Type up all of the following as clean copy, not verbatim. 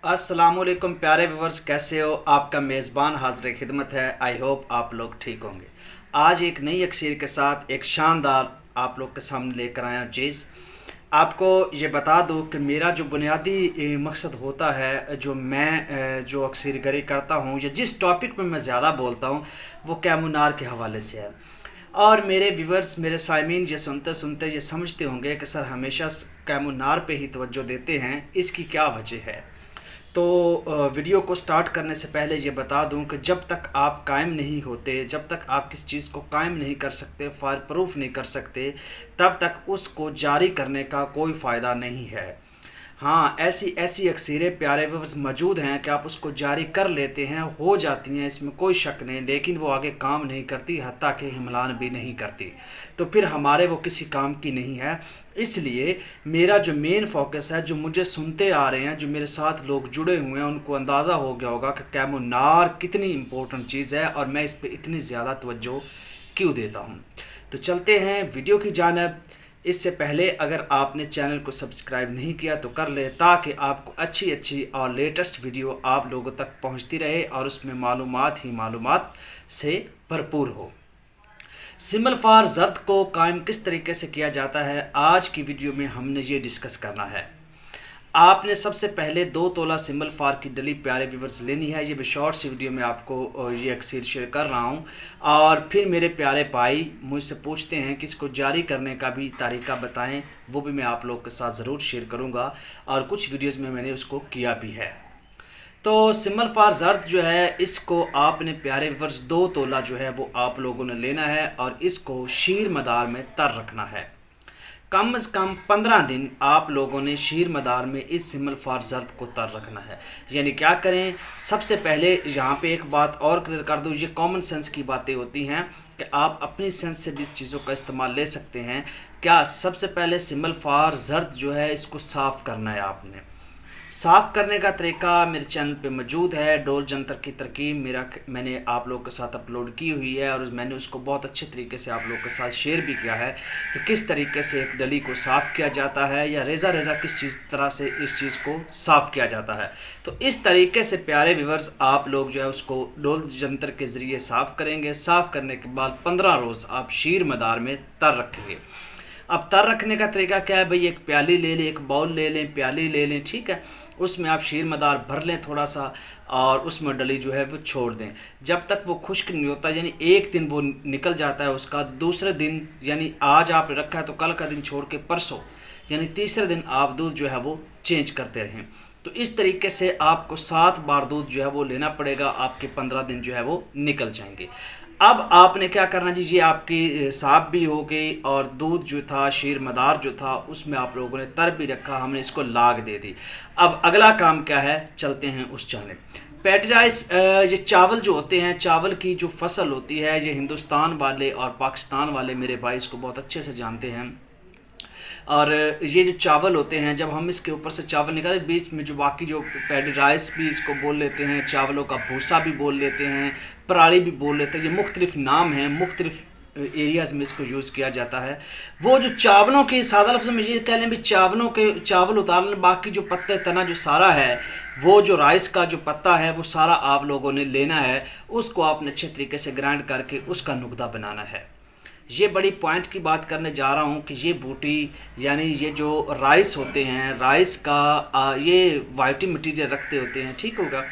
अस्सलामुअलैकुम प्यारे व्यूवर्स, कैसे हो? आपका मेज़बान हाज़िर खिदमत है। आई होप आप लोग ठीक होंगे। आज एक नई अक्सर के साथ एक शानदार आप लोग के सामने लेकर आया हूं चीज़। आपको ये बता दूं कि मेरा जो बुनियादी मकसद होता है, जो मैं जो अक्सर गरी करता हूं या जिस टॉपिक पे मैं ज़्यादा बोलता हूं, वो कैमुनार के हवाले से है। और मेरे व्यूवर्स, मेरे साइमीन ये सुनते सुनते ये समझते होंगे कि सर हमेशा कैमुनार पे ही तवज्जो देते हैं, इसकी क्या वजह है। तो वीडियो को स्टार्ट करने से पहले ये बता दूं कि जब तक आप कायम नहीं होते, जब तक आप किस चीज़ को कायम नहीं कर सकते, फायर प्रूफ नहीं कर सकते, तब तक उसको जारी करने का कोई फ़ायदा नहीं है। हाँ, ऐसी ऐसी अक्सरें प्यारे व्यूअर्स मौजूद हैं कि आप उसको जारी कर लेते हैं, हो जाती हैं, इसमें कोई शक नहीं, लेकिन वो आगे काम नहीं करती, हत्ता कि हिमलान भी नहीं करती। तो फिर हमारे वो किसी काम की नहीं है। इसलिए मेरा जो मेन फोकस है, जो मुझे सुनते आ रहे हैं, जो मेरे साथ लोग जुड़े हुए हैं, उनको अंदाज़ा हो गया होगा कि कैमुनार कितनी इम्पोर्टेंट चीज़ है और मैं इस पर इतनी ज़्यादा तवज्जो क्यों देता हूँ। तो चलते हैं वीडियो की जानिब। इससे पहले अगर आपने चैनल को सब्सक्राइब नहीं किया तो कर ले, ताकि आपको अच्छी अच्छी और लेटेस्ट वीडियो आप लोगों तक पहुंचती रहे और उसमें मालूमात ही मालूमात से भरपूर हो। सिंबल फॉर ज़र्द को कायम किस तरीके से किया जाता है, आज की वीडियो में हमने ये डिस्कस करना है। आपने सबसे पहले 2 तोला सिंबल फार की डली प्यारे व्यूवर्स लेनी है। ये भी शॉर्ट सी वीडियो में आपको ये अक्सर शेयर कर रहा हूँ। और फिर मेरे प्यारे भाई मुझसे पूछते हैं कि इसको जारी करने का भी तरीका बताएं, वो भी मैं आप लोग के साथ ज़रूर शेयर करूँगा और कुछ वीडियोज़ में मैंने उसको किया भी है। तो सिंबल फार ज़र्द जो है, इसको आपने प्यारे व्यूवर्स 2 तोला जो है वो आप लोगों ने लेना है और इसको शीर मदार में तर रखना है। कम से कम 15 दिन आप लोगों ने शीर मदार में इस सिंबल फार ज़र्द को तर रखना है। यानी क्या करें, सबसे पहले यहाँ पे एक बात और क्लियर कर दूँ, ये कॉमन सेंस की बातें होती हैं कि आप अपनी सेंस से भी इस चीज़ों का इस्तेमाल ले सकते हैं। क्या सबसे पहले सिंबल फार ज़र्द जो है इसको साफ़ करना है। आपने साफ़ करने का तरीका मेरे चैनल पे मौजूद है। डोल जंतर की तरकीब मैंने आप लोगों के साथ अपलोड की हुई है और मैंने उसको बहुत अच्छे तरीके से आप लोगों के साथ शेयर भी किया है कि किस तरीके से एक डली को साफ़ किया जाता है, या रेज़ा रेज़ा किस तरह से इस चीज़ को साफ़ किया जाता है। तो इस तरीके से प्यारे व्यूअर्स आप लोग जो है उसको डोल जंतर के ज़रिए साफ़ करेंगे। साफ़ करने के बाद 15 रोज़ आप शीर मदार में तर रखेंगे। अब तर रखने का तरीका क्या है भाई, एक प्याली ले लें, एक बाउल ले लें, प्याली ले लें, ठीक है। उसमें आप शीर मदार भर लें थोड़ा सा और उसमें डली जो है वो छोड़ दें जब तक वो खुश्क नहीं होता। यानी एक दिन वो निकल जाता है उसका, दूसरे दिन यानी आज आपने रखा है तो कल का दिन छोड़ के परसों यानी तीसरे दिन आप दूध जो है वो चेंज करते रहें। तो इस तरीके से आपको 7 बार दूध जो है वो लेना पड़ेगा, आपके 15 दिन जो है वो निकल जाएंगे। अब आपने क्या करना जी, ये आपकी साफ भी हो गई और दूध जो था, शीर मदार जो था, उसमें आप लोगों ने तर भी रखा, हमने इसको लाग दे दी। अब अगला काम क्या है, चलते हैं उस जानिब। पैटी राइस, ये चावल जो होते हैं, चावल की जो फसल होती है, ये हिंदुस्तान वाले और पाकिस्तान वाले मेरे भाई इसको बहुत अच्छे से जानते हैं। और ये जो चावल होते हैं, जब हम इसके ऊपर से चावल निकाले, बीच में जो बाकी जो पैडी राइस भी इसको बोल लेते हैं, चावलों का भूसा भी बोल लेते हैं, पराली भी बोल लेते हैं, ये मुख्तलिफ नाम हैं, मुख्तलिफ एरियाज़ में इसको यूज़ किया जाता है। वो जो चावलों के सादा लफ्ज़ में ये कह लें भी चावलों के चावल उतार लें, बाकी जो पत्ते तना जो सारा है, वो जो राइस का जो पत्ता है वो सारा आप लोगों ने लेना है। उसको आपने अच्छे तरीके से ग्राइंड करके उसका नुकदा बनाना है। ये बड़ी पॉइंट की बात करने जा रहा हूँ कि ये बूटी यानी ये जो राइस होते हैं, राइस का ये वाइटी मटीरियल रखते होते हैं, ठीक होगा।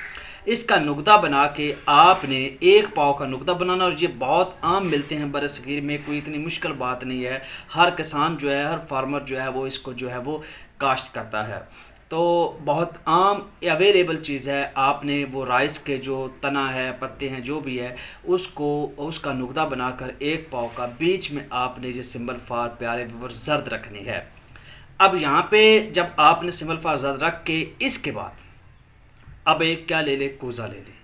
इसका नुकदा बना के आपने 1 पाव का नुकदा बनाना, और ये बहुत आम मिलते हैं बरसगीर में, कोई इतनी मुश्किल बात नहीं है। हर किसान जो है, हर फार्मर जो है वो इसको जो है वो काश्त करता है। तो बहुत आम अवेलेबल चीज़ है। आपने वो राइस के जो तना है, पत्ते हैं, जो भी है, उसको उसका नुकदा बनाकर 1 पाव का बीच में आपने ये सिंबल फार प्यारे व्यूअर्स ज़र्द रखनी है। अब यहाँ पे जब आपने सिंबल फार ज़र्द रख के, इसके बाद अब एक क्या ले ले, कोज़ा ले ले।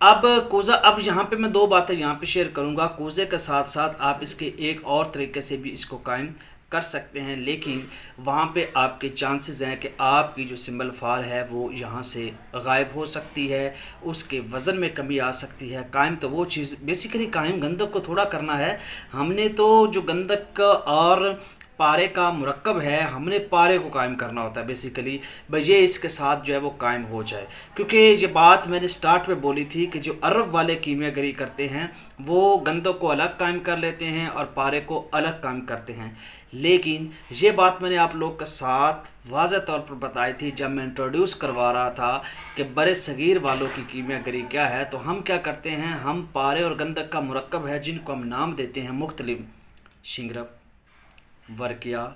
अब कोज़ा, अब यहाँ पे मैं 2 बातें यहाँ पे शेयर करूँगा। कोज़े के साथ साथ आप इसके एक और तरीके से भी इसको कायम कर सकते हैं, लेकिन वहाँ पे आपके चांसेस हैं कि आपकी जो सिंबल फार है वो यहाँ से गायब हो सकती है, उसके वज़न में कमी आ सकती है। कायम तो वो चीज़ बेसिकली कायम गंधक को थोड़ा करना है हमने, तो जो गंधक और पारे का मुरक्कब है, हमने पारे को कायम करना होता है बेसिकली, भाई ये इसके साथ जो है वो कायम हो जाए। क्योंकि ये बात मैंने स्टार्ट में बोली थी कि जो अरब वाले कीमियागरी करते हैं वो गंदों को अलग कायम कर लेते हैं और पारे को अलग कायम करते हैं। लेकिन ये बात मैंने आप लोग के साथ वाज़ह तौर पर बताई थी जब मैं इंट्रोड्यूस करवा रहा था कि बड़े सगीर वालों की कीमियागरी क्या है। तो हम क्या करते हैं, हम पारे और गंधक का मुरक्कब है जिनको हम नाम देते हैं मुख्तलिफ, शिंगरफ, वर्किया,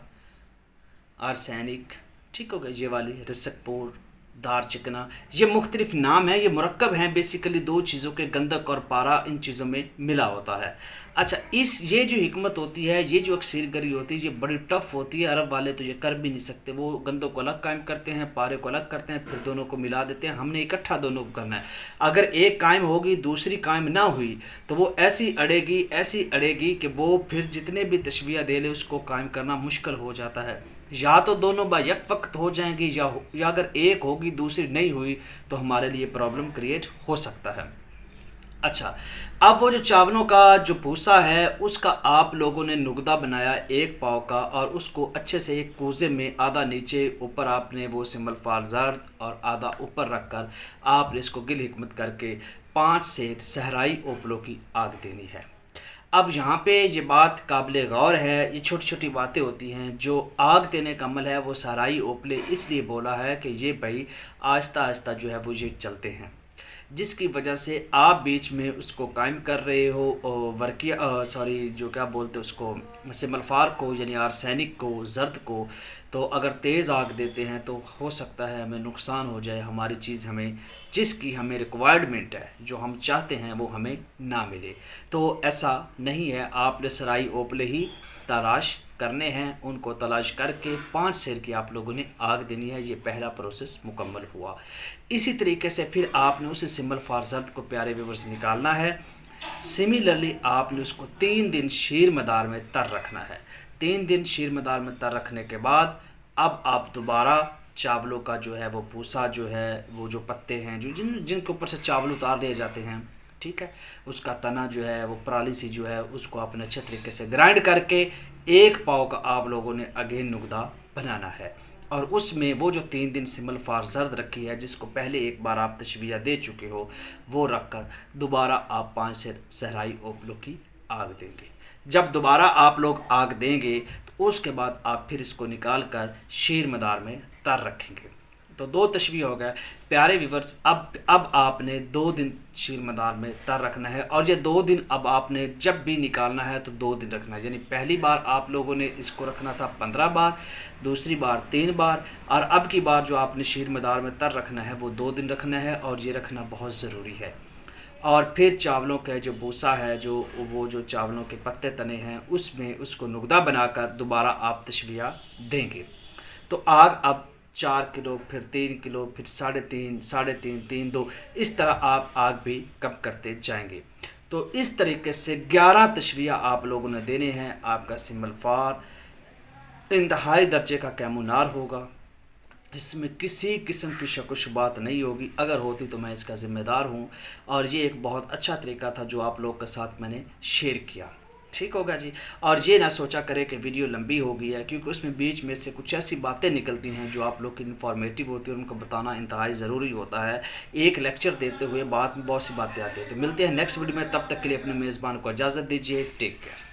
आर्सेनिक, ठीक हो गया, ये वाली रिसकपुर, दार चिकना, ये मुख्तलिफ नाम है, ये मुरक्कब हैं बेसिकली दो चीज़ों के, गंधक और पारा इन चीज़ों में मिला होता है। अच्छा, ये जो हिकमत होती है, ये जो अक्सीरगरी होती है, ये बड़ी टफ होती है। अरब वाले तो ये कर भी नहीं सकते, वो गंधों को अलग कायम करते हैं, पारे को अलग करते हैं, फिर दोनों को मिला देते हैं। हमने इकट्ठा दोनों को करना है। अगर एक कायम होगी दूसरी कायम ना हुई तो वो ऐसी अड़ेगी कि वो फिर जितने भी तशवीह दे ले उसको कायम करना मुश्किल हो जाता है। या तो दोनों बायक वक्त हो जाएंगी या अगर एक होगी दूसरी नहीं हुई तो हमारे लिए प्रॉब्लम क्रिएट हो सकता है। अच्छा, अब वो जो चावलों का जो भूसा है उसका आप लोगों ने नुगदा बनाया 1 पाव का, और उसको अच्छे से एक कूजे में आधा नीचे ऊपर आपने वो सिमल फार जर्द और आधा ऊपर रख कर आपने इसको गिल हिकमत करके 5 सेर सहराई ओपलों की आग देनी है। अब यहाँ पे ये बात काबिल गौर है, ये छोटी छोटी बातें होती हैं। जो आग देने का अमल है वो सहराई ओपले इसलिए बोला है कि ये भाई आहिस्ता आहिस्ता जो है वो ये चलते हैं, जिसकी वजह से आप बीच में उसको कायम कर रहे हो वर्किया जो क्या बोलते उसको, सिमलफार को यानी आर्सेनिक को, जर्द को। तो अगर तेज़ आग देते हैं तो हो सकता है हमें नुकसान हो जाए, हमारी चीज़ हमें जिसकी हमें रिक्वायरमेंट है, जो हम चाहते हैं वो हमें ना मिले। तो ऐसा नहीं है, आपने सराई ओपले ही तलाश करने हैं, उनको तलाश करके 5 सेर की आप लोगों ने आग देनी है। ये पहला प्रोसेस मुकम्मल हुआ। इसी तरीके से फिर आपने उसे सिमल फार जर्द को प्यारे व्यूअर्स निकालना है। सिमिलरली आपने उसको 3 दिन शीर मदार में तर रखना है। 3 दिन शीर मदार में तर रखने के बाद अब आप दोबारा चावलों का जो है वो भूसा जो है, वो जो पत्ते हैं जो जिनके ऊपर से चावल उतार लिए जाते हैं, ठीक है, उसका तना जो है वो पराली सी जो है उसको आपने अच्छे तरीके से ग्राइंड करके 1 पाव का आप लोगों ने अगेन नुगदा बनाना है। और उसमें वो जो 3 दिन सिमल फार जर्द रखी है, जिसको पहले एक बार आप तशवीह दे चुके हो, वो रख कर दोबारा आप 5 सेर सहराई ओपलों की आग देंगे। जब दोबारा आप लोग आग देंगे तो उसके बाद आप फिर इसको निकाल कर शीर मदार में तर रखेंगे। तो 2 तशवीह हो गए प्यारे व्यूअर्स। अब आपने 2 दिन शीर मदार में तर रखना है, और ये 2 दिन अब आपने जब भी निकालना है तो 2 दिन रखना है। यानी पहली बार आप लोगों ने इसको रखना था 15 बार, दूसरी बार 3 बार, और अब की बार जो आपने शीर मदार में तर रखना है वो 2 दिन रखना है, और ये रखना बहुत ज़रूरी है। और फिर चावलों का जो भूसा है, जो चावलों के पत्ते तने हैं, उसमें उसको नुगदा बनाकर दोबारा आप तशवीह देंगे। तो आग अब 4 किलो, फिर 3 किलो, फिर 3.5, 3.2, इस तरह आप आग भी कम करते जाएंगे। तो इस तरीके से 11 तशवीह आप लोगों ने देने हैं। आपका सिमल फार इंतहाई दर्जे का कैमुनार होगा, इसमें किसी किस्म की शक व शुबात नहीं होगी। अगर होती तो मैं इसका ज़िम्मेदार हूँ, और ये एक बहुत अच्छा तरीका था जो आप लोग के साथ मैंने शेयर किया, ठीक होगा जी। और ये ना सोचा करें कि वीडियो लंबी हो गई है, क्योंकि उसमें बीच में से कुछ ऐसी बातें निकलती हैं जो आप लोग की इन्फॉर्मेटिव होती है, उनको बताना इंतहाई ज़रूरी होता है। एक लेक्चर देते हुए बाद में बहुत सी बातें आती हैं। तो मिलते हैं नेक्स्ट वीडियो में, तब तक के लिए अपने मेज़बान को इजाज़त दीजिए। Take care.